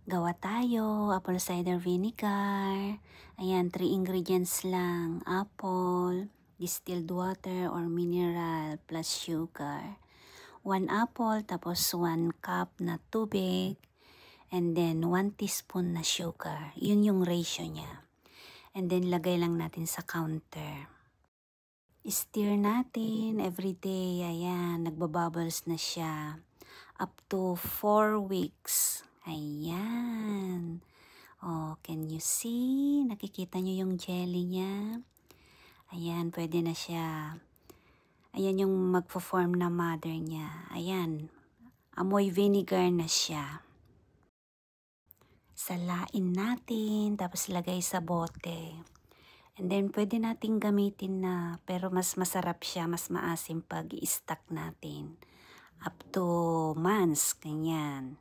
Gawa tayo, apple cider vinegar. Ayan, 3 ingredients lang. Apple, distilled water or mineral plus sugar. 1 apple, tapos 1 cup na tubig. And then 1 teaspoon na sugar. Yun yung ratio niya. And then lagay lang natin sa counter. Stir natin everyday. Ayan, nagbabubbles na siya. Up to 4 weeks. Ayan. Oh, can you see? Nakikita nyo yung jelly niya? Ayan, pwede na siya. Ayan yung magpo-form na mother niya. Ayan. Amoy vinegar na siya. Salain natin, tapos lagay sa bote. And then, pwede nating gamitin na, pero mas masarap siya, mas maasim pag i-stack natin. Up to months, ganyan.